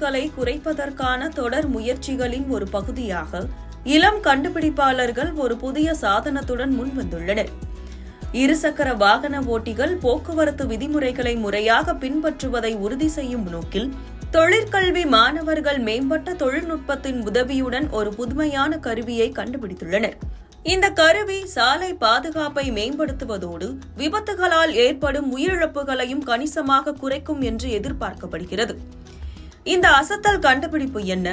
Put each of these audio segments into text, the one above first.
விபத்துகளை குறைப்பதற்கான தொடர் முயற்சிகளின் ஒரு பகுதியாக இளம் கண்டுபிடிப்பாளர்கள் ஒரு புதிய சாதனத்துடன் முன்வந்துள்ளனர். இருசக்கர வாகன ஓட்டிகள் போக்குவரத்து விதிமுறைகளை முறையாக பின்பற்றுவதை உறுதி செய்யும் நோக்கில் தொழிற்கல்வி மாணவர்கள் மேம்பட்ட தொழில்நுட்பத்தின் உதவியுடன் ஒரு புதுமையான கருவியை கண்டுபிடித்துள்ளனர். இந்த கருவி சாலை பாதுகாப்பை மேம்படுத்துவதோடு விபத்துகளால் ஏற்படும் உயிரிழப்புகளையும் கணிசமாக குறைக்கும் என்று எதிர்பார்க்கப்படுகிறது. இந்த அசத்தல் கண்டுபிடிப்பு என்ன?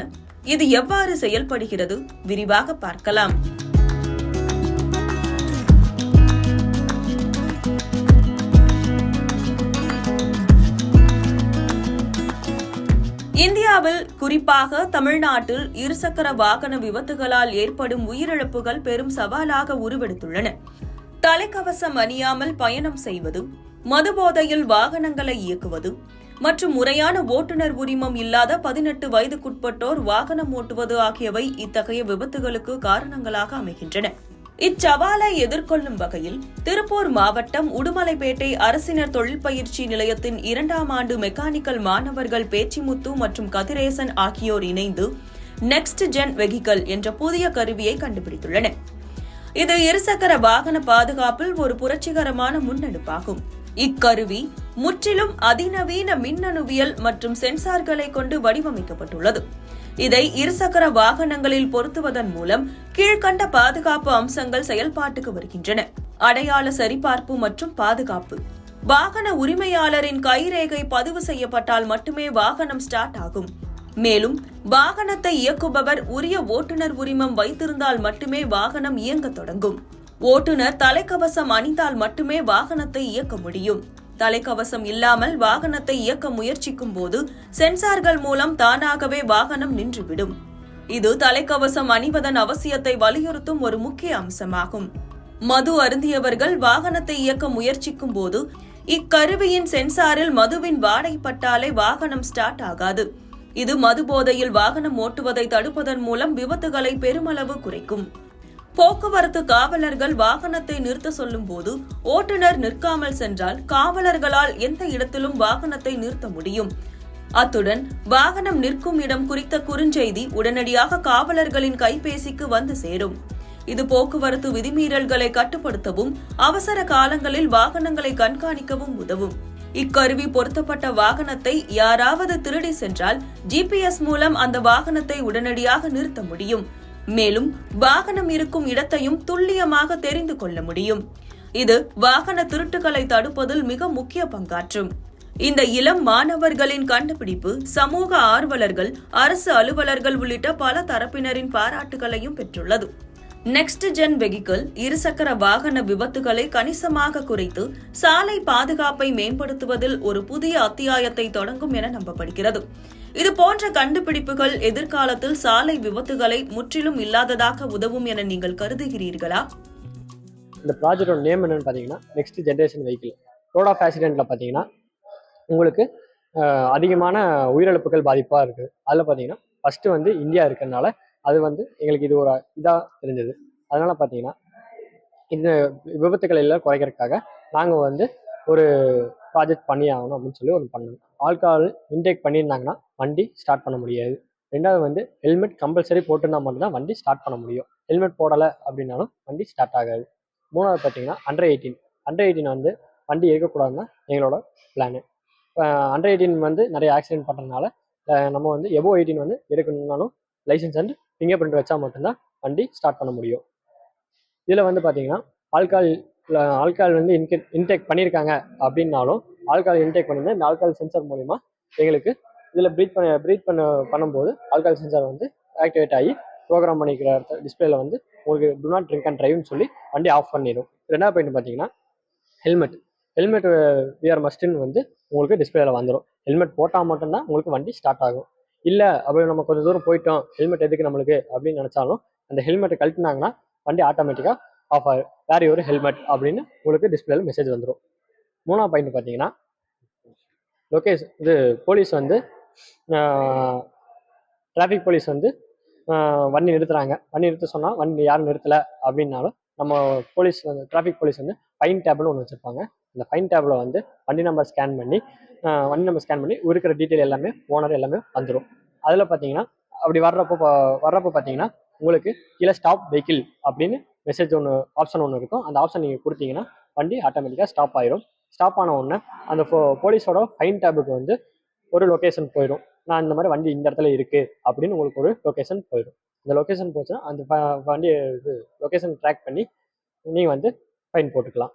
இது எவ்வாறு செயல்படுகிறது? விரிவாக பார்க்கலாம். இந்தியாவில், குறிப்பாக தமிழ்நாட்டில் இருசக்கர வாகன விபத்துகளால் ஏற்படும் உயிரிழப்புகள் பெரும் சவாலாக உருவெடுத்துள்ளன. தலைக்கவசம் அணியாமல் பயணம் செய்வது, மதுபோதையில் வாகனங்களை இயக்குவது மற்றும் முறையான ஓட்டுநர் உரிமம் இல்லாத 18 வயதுக்குட்பட்டோர் வாகனம் ஓட்டுவது ஆகியவை இத்தகைய விபத்துகளுக்கு காரணங்களாக அமைகின்றன. இச்சவாலை எதிர்கொள்ளும் வகையில் திருப்பூர் மாவட்டம் உடுமலைப்பேட்டை அரசினர் தொழிற்பயிற்சி நிலையத்தின் 2ஆம் ஆண்டு மெக்கானிக்கல் மாணவர்கள் பேச்சிமுத்து மற்றும் கதிரேசன் ஆகியோர் இணைந்து நெக்ஸ்ட் ஜென் வெஹிக்கிள் என்ற புதிய கருவியை கண்டுபிடித்துள்ளனர். இது இருசக்கர வாகன பாதுகாப்பில் ஒரு புரட்சிகரமான முன்னெடுப்பாகும். இக்கருவி முற்றிலும் அதிநவீன மின்னணுவியல் மற்றும் சென்சார்களை கொண்டு வடிவமைக்கப்பட்டுள்ளது. இதை இருசக்கர வாகனங்களில் பொருத்துவதன் மூலம் கீழ்கண்ட பாதுகாப்பு அம்சங்கள் செயல்பாட்டுக்கு வருகின்றன. அடையாள சரிபார்ப்பு மற்றும் பாதுகாப்பு. வாகன உரிமையாளரின் கைரேகை பதிவு செய்யப்பட்டால் மட்டுமே வாகனம் ஸ்டார்ட் ஆகும். மேலும் வாகனத்தை இயக்குபவர் உரிய ஓட்டுநர் உரிமம் வைத்திருந்தால் மட்டுமே வாகனம் இயங்க தொடங்கும். ஓட்டுநர் தலைக்கவசம் அணிந்தால் மட்டுமே வாகனத்தை இயக்க முடியும். தலைக்கவசம் இல்லாமல் வாகனத்தை இயக்க முயற்சிக்கும் போது சென்சார்கள் மூலம் தானாகவே வாகனம் நின்றுவிடும். இது தலைக்கவசம் அணிவதன் அவசியத்தை வலியுறுத்தும் ஒரு முக்கிய அம்சமாகும். மது அருந்தியவர்கள் வாகனத்தை இயக்க முயற்சிக்கும் போது இக்கருவியின் சென்சாரில் மதுவின் வாடை பட்டாலே வாகனம் ஸ்டார்ட் ஆகாது. இது மது போதையில் வாகனம் ஓட்டுவதை தடுப்பதன் மூலம் விபத்துகளை பெருமளவு குறைக்கும். போக்குவரத்து காவலர்கள் வாகனத்தை நிறுத்த சொல்லும் போது ஓட்டுநர் நிற்காமல் சென்றால் காவலர்களால் எந்த இடத்திலும் வாகனத்தை நிறுத்த முடியும். அத்துடன் வாகனம் நிற்கும் இடம் குறித்த குறுஞ்செய்தி உடனடியாக காவலர்களின் கைபேசிக்கு வந்து சேரும். இது போக்குவரத்து விதிமீறல்களை கட்டுப்படுத்தவும் அவசர காலங்களில் வாகனங்களை கண்காணிக்கவும் உதவும். இக்கருவி பொருத்தப்பட்ட வாகனத்தை யாராவது திருடி சென்றால் GPS மூலம் அந்த வாகனத்தை உடனடியாக நிறுத்த முடியும். மேலும் வாகனம் இருக்கும் இடத்தையும் துல்லியமாக தெரிந்து கொள்ள முடியும். இது வாகன திருட்டுகளை தடுப்பதில் மிக முக்கிய பங்காற்றும். இந்த இளம் மாணவர்களின் கண்டுபிடிப்பு சமூக ஆர்வலர்கள், அரசு அலுவலர்கள் உள்ளிட்ட பல தரப்பினரின் பாராட்டுகளையும் பெற்றுள்ளது. நெக்ஸ்ட் ஜென் வெஹிக்கிள் இருசக்கர வாகன விபத்துகளை கணிசமாக குறைத்து சாலை பாதுகாப்பை மேம்படுத்துவதில் ஒரு புதிய அத்தியாயத்தை தொடங்கும் என நம்பப்படுகிறது. இது போன்ற கண்டுபிடிப்புகள் எதிர்காலத்தில் சாலை விபத்துகளை முற்றிலும் இல்லாததாக உதவும் என நீங்கள் கருதுகிறீர்களா? இந்த ப்ராஜெக்டோட நேம் என்னன்னு பார்த்தீங்கன்னா next generation vehicle. Road of ஆக்சிடென்ட்ல பார்த்தீங்கன்னா உங்களுக்கு அதிகமான உயிரிழப்புகள் பாதிப்பாக இருக்குது. அதில் பார்த்தீங்கன்னா ஃபஸ்ட்டு இந்தியா இருக்கிறதுனால அது எங்களுக்கு இது ஒரு இதாக தெரிஞ்சது. அதனால் பார்த்தீங்கன்னா இந்த விபத்துக்கள் எல்லாம் குறைக்கிறதுக்காக நாங்கள் ஒரு ப்ராஜெக்ட் பண்ணி ஆகணும் அப்படின்னு சொல்லி ஒன்று பண்ணணும். ஆல்கஹால் இன்டேக் பண்ணியிருந்தாங்கன்னா வண்டி ஸ்டார்ட் பண்ண முடியாது. ரெண்டாவது ஹெல்மெட் கம்பல்சரி போட்டிருந்தா மட்டும்தான் வண்டி ஸ்டார்ட் பண்ண முடியும். ஹெல்மெட் போடலை அப்படின்னாலும் வண்டி ஸ்டார்ட் ஆகாது. மூணாவது பார்த்தீங்கன்னா அண்டர் 18 வண்டி இருக்கக்கூடாதுன்னா எங்களோட பிளானு. அண்டர் 18 நிறைய ஆக்சிடென்ட் பண்ணுறதுனால நம்ம எபோ 18 எடுக்கணும்னாலும் லைசன்ஸ் அண்ட் ஃபிங்கர் பிரிண்ட் வச்சா மட்டும்தான் வண்டி ஸ்டார்ட் பண்ண முடியும். இதில் பார்த்தீங்கன்னா ஆல்கஹால் இன்டேக் பண்ணியிருக்காங்க அப்படின்னாலும் ஆல்கஹால் இன்டேக் பண்ணியிருந்தா இந்த ஆல்கஹால் சென்சார் மூலிமா எங்களுக்கு இதில் ப்ரீத் பண்ணும்போது ஆல்கஹால் சென்சார் ஆக்டிவேட் ஆகி ப்ரோக்ராம் பண்ணிக்கிற டிஸ்பிளேல உங்களுக்கு டு நாட் ட்ரிங்க் அண்ட் ட்ரைவ்னு சொல்லி வண்டி ஆஃப் பண்ணிடும். ரெண்டாவது பாயிண்ட் பார்த்தீங்கன்னா ஹெல்மெட் விஆர் மஸ்ட்டுன்னு உங்களுக்கு டிஸ்பிளேல வந்துடும். ஹெல்மெட் போட்டால் மட்டும்தான் உங்களுக்கு வண்டி ஸ்டார்ட் ஆகும். இல்லை அப்படி நம்ம கொஞ்சம் தூரம் போயிட்டோம், ஹெல்மெட் எதுக்கு நம்மளுக்கு அப்படின்னு நினச்சாலும் அந்த ஹெல்மெட்டை கழட்டினாங்கன்னா வண்டி ஆட்டோமேட்டிக்காக ஆஃப் ஆகும். வேறு ஒரு ஹெல்மெட் அப்படின்னு உங்களுக்கு டிஸ்பிளேல மெசேஜ் வந்துடும். மூணாவது பாயிண்ட் பார்த்தீங்கன்னா போலீஸ் டிராஃபிக் போலீஸ் வண்டி நிறுத்துறாங்க. வண்டி நிறுத்த சொன்னால் வண்டி யாரும் நிறுத்தலை அப்படின்னாலும் நம்ம போலீஸ் டிராஃபிக் போலீஸ் ஃபைன் டேப்னு ஒன்று வச்சுருப்பாங்க. இந்த ஃபைன் டேப்பில் வந்து வண்டி நம்பர் ஸ்கேன் பண்ணி இருக்கிற டீட்டெயில் எல்லாமே ஓனர் எல்லாமே வந்துடும். அதில் பார்த்தீங்கன்னா அப்படி வர்றப்போ பார்த்தீங்கன்னா உங்களுக்கு கீழே ஸ்டாப் வெஹிக்கிள் அப்படின்னு மெசேஜ் ஆப்ஷன் ஒன்று இருக்கும். அந்த ஆப்ஷன் நீங்கள் கொடுத்தீங்கன்னா வண்டி ஆட்டோமேட்டிக்காக ஸ்டாப் ஆயிரும். ஸ்டாப் ஆன உடனே அந்த போலீஸோட ஃபைன் டேபுக்கு வந்து ஒரு லொக்கேஷன் போயிடும். நான் இந்த மாதிரி வண்டி இந்த இடத்துல இருக்குது அப்படின்னு உங்களுக்கு ஒரு லொக்கேஷன் போயிடும். இந்த லொக்கேஷன் போச்சுன்னா அந்த வண்டி லொக்கேஷன் ட்ராக் பண்ணி நீங்கள் வந்து ஃபைன் போட்டுக்கலாம்.